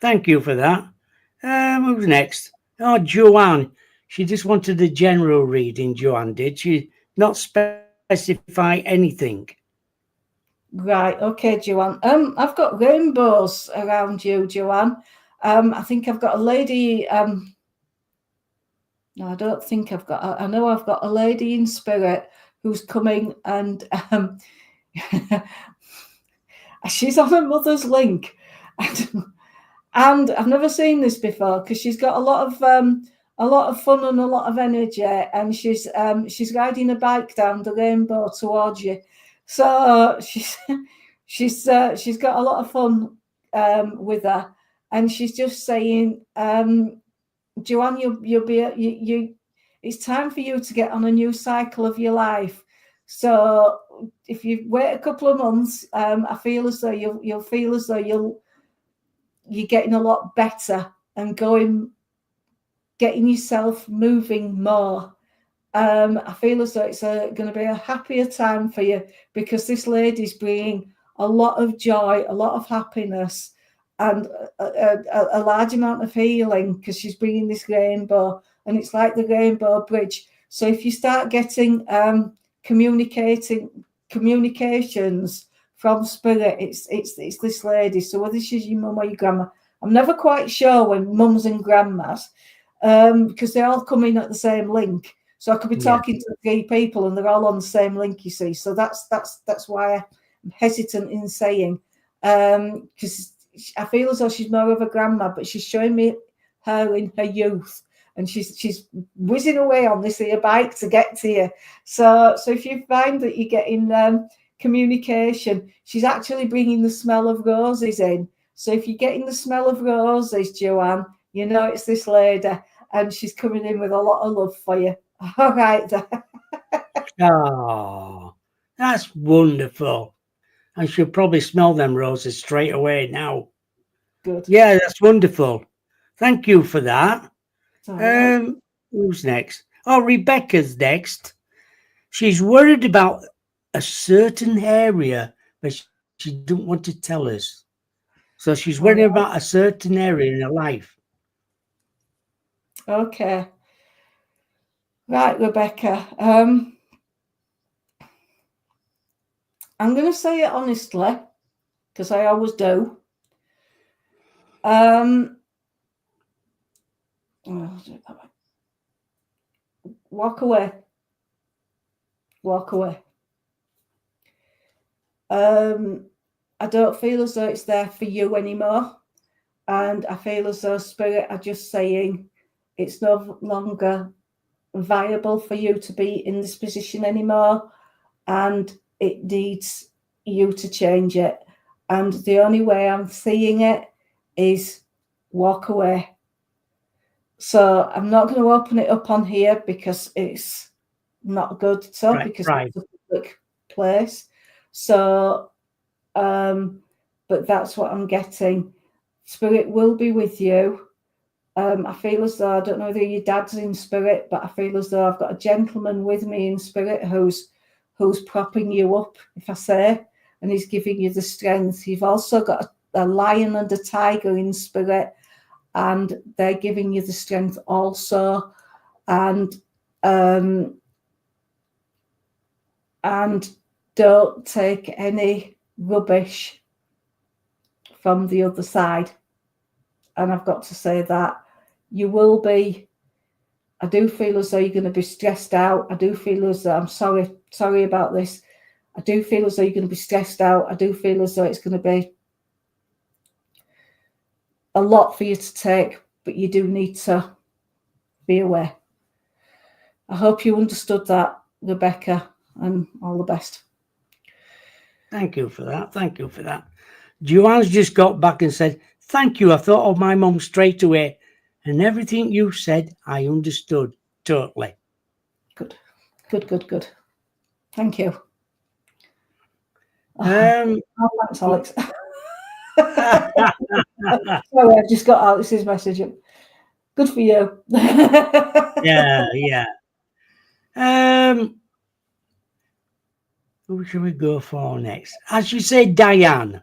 S1: Thank you for that. Who's next? Oh, Joanne. She just wanted a general reading. Joanne, did she not specify anything?
S2: Right. Okay, Joanne. I've got rainbows around you, Joanne. I think I've got a lady. No, I don't think I've got. I know I've got a lady in spirit who's coming, and she's on her mother's link, and I've never seen this before because she's got a lot of fun and a lot of energy, and she's riding a bike down the rainbow towards you. So she's got a lot of fun with her, and she's just saying, Joanne, you'll be it's time for you to get on a new cycle of your life. So if you wait a couple of months, I feel as though you'll feel as though you're getting a lot better and getting yourself moving more. I feel as though it's going to be a happier time for you because this lady's bringing a lot of joy, a lot of happiness, and a large amount of healing because she's bringing this rainbow, and it's like the rainbow bridge. So if you start getting communications from spirit, it's this lady. So whether she's your mum or your grandma, I'm never quite sure when mums and grandmas, because they all come in at the same link. So I could be talking to 3 people and they're all on the same link, you see. So that's why I'm hesitant in saying, because I feel as though she's more of a grandma, but she's showing me her in her youth, and she's whizzing away on this here bike to get to you. So if you find that you're getting communication, she's actually bringing the smell of roses in. So if you're getting the smell of roses, Joanne, you know it's this lady, and she's coming in with a lot of love for you. All right.
S1: Oh, that's wonderful. I should probably smell them roses straight away now.
S2: Good.
S1: Yeah, that's wonderful. Thank you for that.
S2: Right.
S1: Who's next? Oh, Rebecca's next. She's worried about a certain area, but she don't want to tell us. So she's worried about a certain area in her life.
S2: Okay. Right, Rebecca. I'm going to say it honestly, because I always do. Walk away. Walk away. I don't feel as though it's there for you anymore. And I feel as though spirit are just saying it's no longer viable for you to be in this position anymore. And it needs you to change it. And the only way I'm seeing it is walk away. So I'm not going to open it up on here because it's not good to talk, because it's a public place. So, but that's what I'm getting. Spirit will be with you. I feel as though, I don't know whether your dad's in spirit, but I feel as though I've got a gentleman with me in spirit who's propping you up, if I say, and he's giving you the strength. You've also got a lion and a tiger in spirit, and they're giving you the strength also. And don't take any rubbish from the other side. And I've got to say that you will be. I do feel as though you're going to be stressed out. I do feel as though I'm sorry about this. I do feel as though you're going to be stressed out. I do feel as though it's going to be a lot for you to take, but you do need to be aware. I hope you understood that, Rebecca, and all the best.
S1: Thank you for that. Thank you for that. Joanne's just got back and said, thank you. I thought of my mum straight away, and everything you said, I understood totally.
S2: Good. Thank you.
S1: Um,
S2: thanks, Alex. Sorry, I've just got Alex's message. Good for you.
S1: yeah. Who should we go for next? As you say, Diane.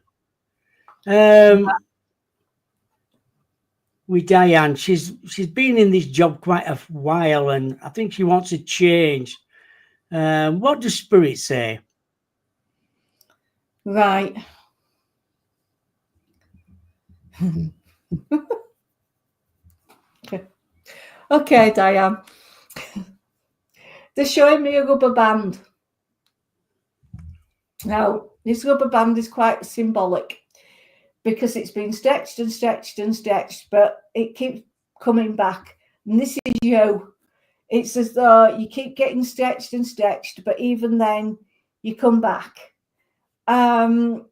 S1: With Diane, she's been in this job quite a while, and I think she wants a change. What does Spirit say?
S2: Right. Okay, Diane. They're showing me a rubber band. Now, this rubber band is quite symbolic because it's been stretched and stretched and stretched, but it keeps coming back. And this is you. It's as though you keep getting stretched and stretched, but even then you come back. So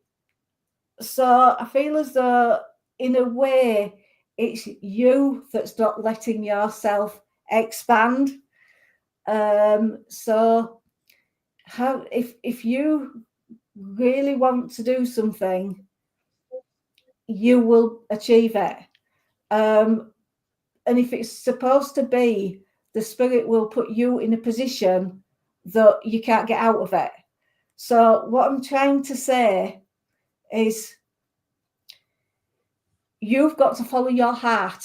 S2: I feel as though, in a way, it's you that's not letting yourself expand. So how if you really want to do something, you will achieve it. And if it's supposed to be, the Spirit will put you in a position that you can't get out of it. So what I'm trying to say is you've got to follow your heart.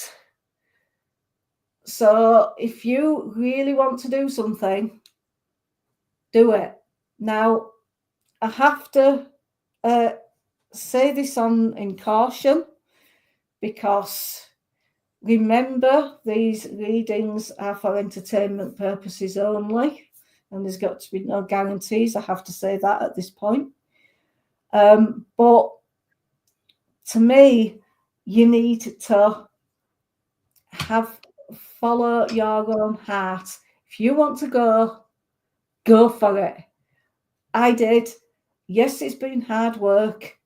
S2: So if you really want to do something, do it. Now, I have to say this in caution, because remember, these readings are for entertainment purposes only, and there's got to be no guarantees. I have to say that at this point. But to me, you need to follow your own heart. If you want to go for it. I did. Yes, it's been hard work.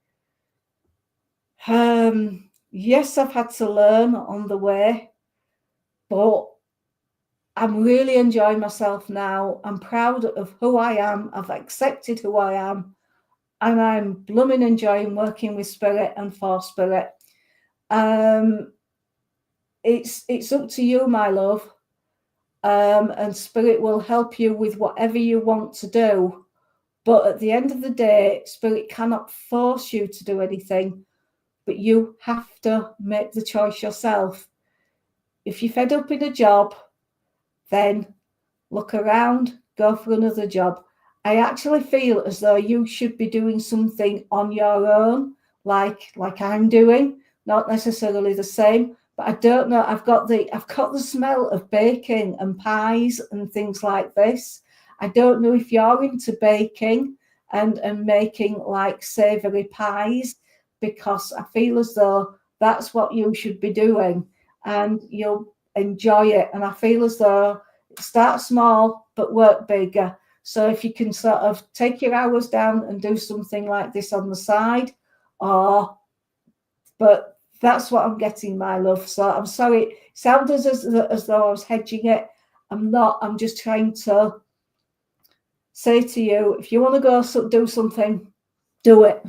S2: Yes, I've had to learn on the way, but I'm really enjoying myself now. I'm proud of who I am. I've accepted who I am, and I'm blooming enjoying working with Spirit and for Spirit. It's up to you, my love, and Spirit will help you with whatever you want to do. But at the end of the day, Spirit cannot force you to do anything, but you have to make the choice yourself. If you're fed up in a job, then look around, go for another job. I actually feel as though you should be doing something on your own, like I'm doing, not necessarily the same, but I don't know. I've got the smell of baking and pies and things like this. I don't know if you're into baking and making like savoury pies, because I feel as though that's what you should be doing and you'll enjoy it. And I feel as though start small but work bigger. So if you can sort of take your hours down and do something like this on the side, but that's what I'm getting, my love. So I'm sorry, it sounded as though I was hedging it. I'm not. I'm just trying to say to you, if you want to go do something, do it.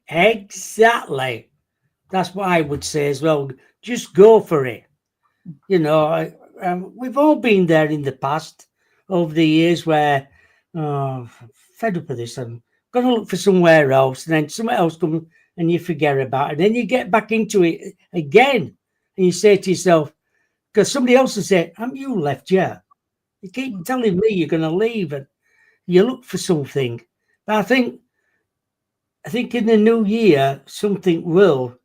S1: Exactly. That's what I would say as well. Just go for it. You know, we've all been there in the past, over the years, where fed up with this, I'm going to look for somewhere else, and then somewhere else comes and you forget about it. Then you get back into it again, and you say to yourself, because somebody else will say, haven't you left yet? You keep telling me you're going to leave, and you look for something. But I think I think in the new year, something will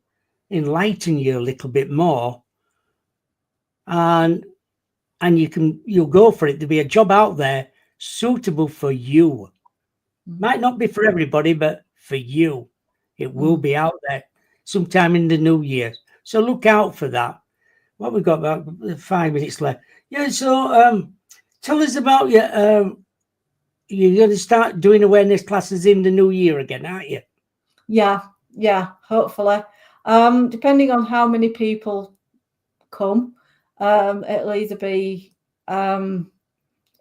S1: enlighten you a little bit more, and you'll go for it. There'll be a job out there suitable for you. Might not be for everybody, but for you, it will be out there sometime in the new year. So look out for that. What we've got about 5 minutes left. Yeah. So tell us about your. You're going to start doing awareness classes in the new year again, aren't you?
S2: Yeah, hopefully. Depending on how many people come, it'll either be in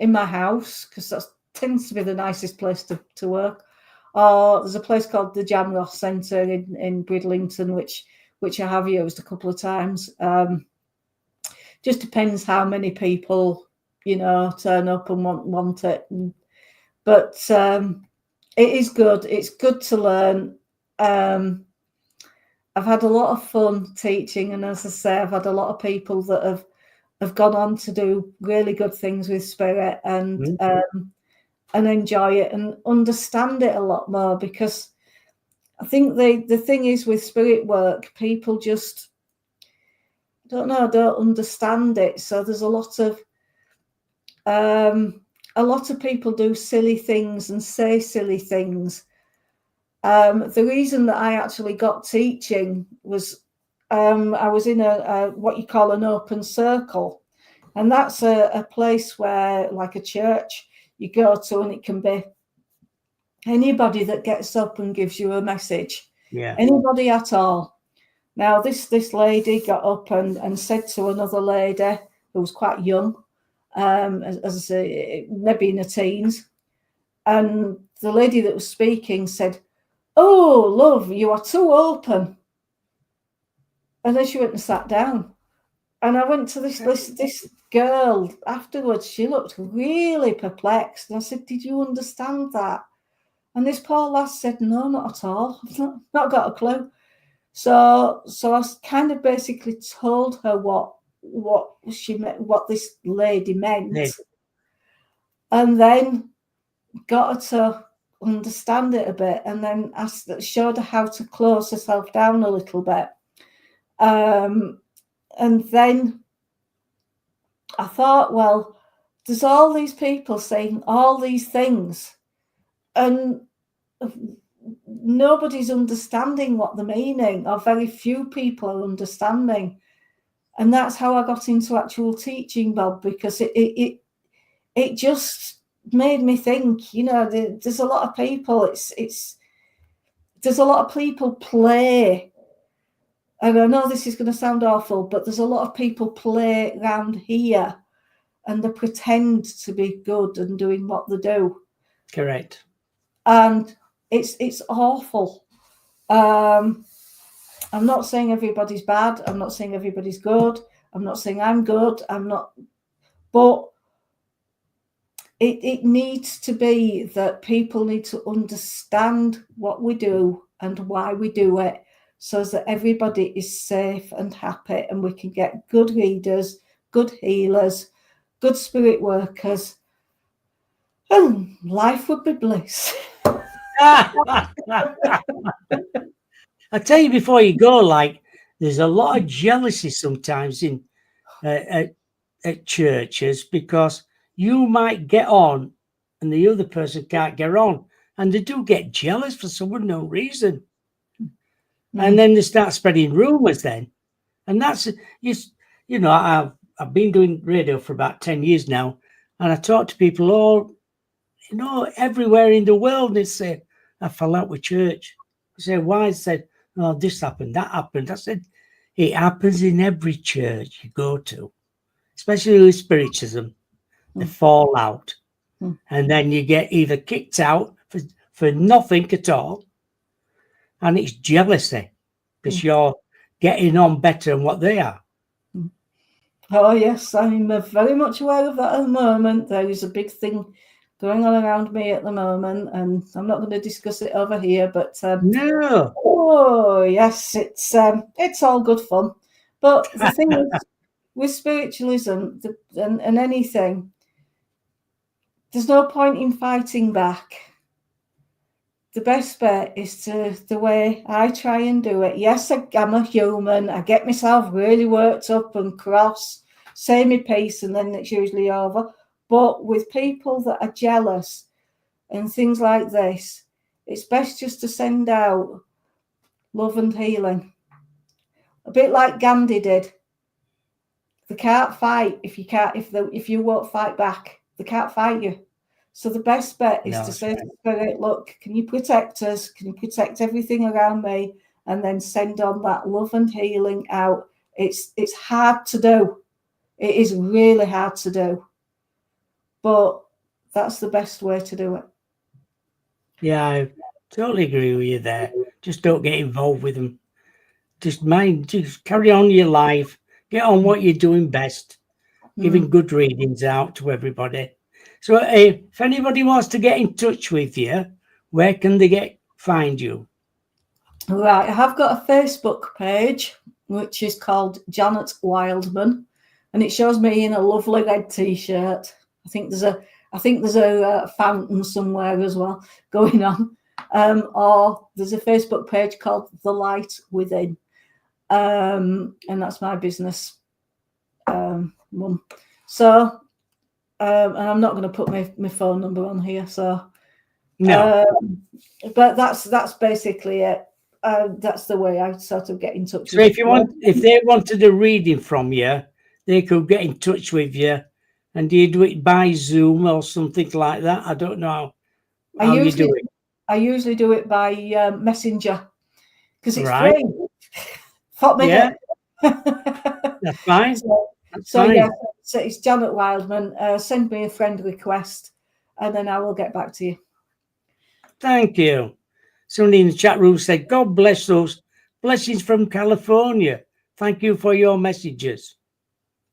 S2: my house, because that tends to be the nicest place to work, or there's a place called the Jamross Centre in Bridlington, which I have used a couple of times. Just depends how many people, turn up and want it. But it is good. It's good to learn. I've had a lot of fun teaching, and as I say, I've had a lot of people that have gone on to do really good things with spirit and enjoy it and understand it a lot more, because I think the thing is with spirit work, people just don't understand it. So there's a lot of people do silly things and say silly things. The reason that I actually got teaching was I was in a what you call an open circle, and that's a place where, like a church, you go to, and it can be anybody that gets up and gives you a message.
S1: Yeah.
S2: Anybody at all. Now this lady got up and said to another lady who was quite young, as I say, maybe in her teens, and the lady that was speaking said, "Oh, love, you are too open." And then she went and sat down. And I went to this girl afterwards. She looked really perplexed. And I said, "Did you understand that?" And this poor lass said, "No, not at all. I've not got a clue." So I kind of basically told her what she meant, what this lady meant, and then got her to understand it a bit, and then showed her how to close herself down a little bit. And then I thought, well, there's all these people saying all these things, and nobody's understanding what the meaning, or very few people are understanding. And that's how I got into actual teaching, Bob, because it just made me think, there's a lot of people, there's a lot of people play. And I know this is going to sound awful, but there's a lot of people play around here, and they pretend to be good and doing what they do.
S1: Correct.
S2: And it's awful. I'm not saying everybody's bad. I'm not saying everybody's good. I'm not saying I'm good. I'm not. But it needs to be that people need to understand what we do and why we do it, so that everybody is safe and happy, and we can get good readers, good healers, good spirit workers, and life would be bliss.
S1: I tell you before you go, like, there's a lot of jealousy sometimes in at churches, because you might get on and the other person can't get on, and they do get jealous for some unknown reason. And then they start spreading rumors then. And that's, I've been doing radio for about 10 years now, and I talk to people all, everywhere in the world. They say, "I fell out with church." I say, "Why?" I said, "Oh, this happened, that happened." I said, it happens in every church you go to, especially with Spiritism. They fall out. And then you get either kicked out for nothing at all, and it's jealousy, because you're getting on better than what they are.
S2: Oh, yes, I'm very much aware of that at the moment. There is a big thing going on around me at the moment, and I'm not going to discuss it over here, but
S1: no.
S2: Oh, yes, it's all good fun. But the thing is, with spiritualism and anything, there's no point in fighting back. the best bet is the way I try and do it. Yes, I'm a human. I get myself really worked up and cross, say my piece, and then it's usually over. But with people that are jealous and things like this, it's best just to send out love and healing. A bit like Gandhi did. They can't fight if you won't fight back. They can't fight you. So the best bet is to say to Spirit, look, can you protect us? Can you protect everything around me? And then send on that love and healing out. It's hard to do. It is really hard to do. But that's the best way to do it.
S1: Yeah, I totally agree with you there. Just don't get involved with them. Just carry on your life. Get on what you're doing best. Giving good readings out to everybody. So if anybody wants to get in touch with you, where can they find you?
S2: Right, I have got a Facebook page, which is called Janet Wildman, and it shows me in a lovely red t-shirt. I think there's a fountain somewhere as well going on. Or there's a Facebook page called The Light Within. And that's my business one. So and I'm not going to put my phone number on here, so
S1: no.
S2: But that's basically it. That's the way I sort of get in touch.
S1: So if they wanted a reading from you, they could get in touch with you. And do you do it by Zoom or something like that? I don't know how you do it.
S2: I usually do it by Messenger because it's
S1: right.
S2: free. Fuck me.
S1: Yeah. That's fine.
S2: Yeah, so it's Janet Wildman. Send me a friend request and then I will get back to you.
S1: Thank you. Somebody in the chat room said, God bless those. Blessings from California. Thank you for your messages.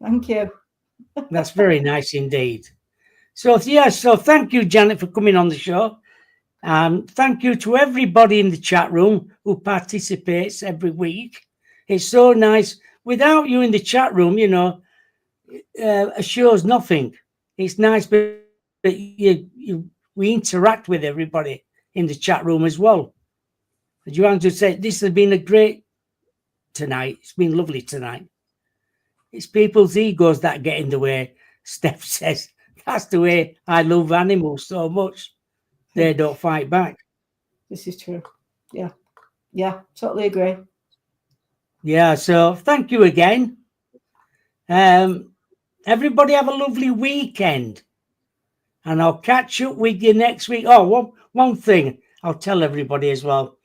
S2: Thank you.
S1: That's very nice indeed. So thank you, Janet, for coming on the show. Thank you to everybody in the chat room who participates every week. It's so nice. Without you in the chat room, a show's nothing. It's nice, but we interact with everybody in the chat room as well. Do you want to say this has been a great tonight? It's been lovely tonight. It's people's egos that get in the way. Steph says that's the way I love animals so much. They don't fight back.
S2: This is true. Yeah, totally agree.
S1: Yeah, so thank you again. Everybody have a lovely weekend. And I'll catch up with you next week. Oh, one thing I'll tell everybody as well.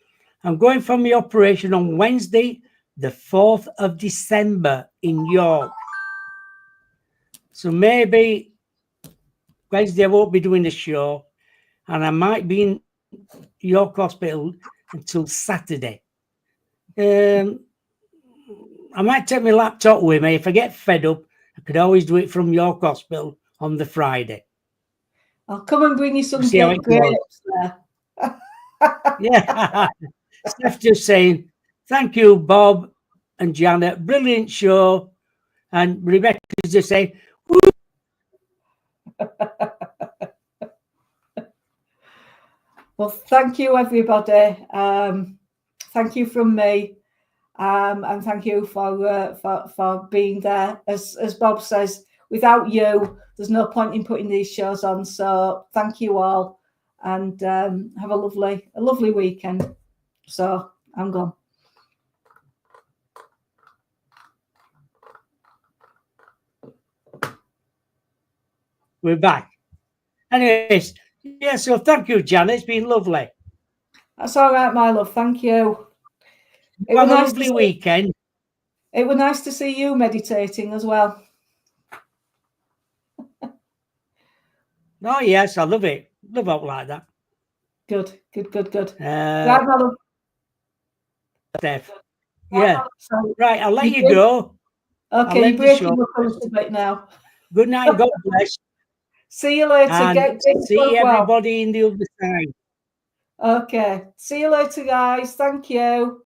S1: I'm going for my operation on Wednesday, the 4th of December in York. So maybe Wednesday I won't be doing the show. And I might be in York Hospital until Saturday. I might take my laptop with me. If I get fed up, I could always do it from York Hospital on the Friday.
S2: I'll come and bring you some grapes there.
S1: Yeah. Steph just saying, thank you, Bob and Janet. Brilliant show. And Rebecca just saying, woo.
S2: Well, thank you, everybody. Thank you from me. And thank you for being there. As Bob says, without you, there's no point in putting these shows on. So thank you all, and have a lovely weekend. So I'm gone.
S1: We're back. Anyways, yeah, so thank you, Janet. It's been lovely.
S2: That's all right, my love. Thank you.
S1: Have a lovely weekend.
S2: It was nice to see you meditating as well.
S1: Oh, yes, I love it. Love out like that.
S2: Good.
S1: Right,
S2: my love.
S1: Steph. Yeah. Right, I'll let you go.
S2: Okay, you're breaking up a little bit now.
S1: Good night. God bless.
S2: See you later.
S1: And see everybody in the other side.
S2: Okay. See you later, guys. Thank you.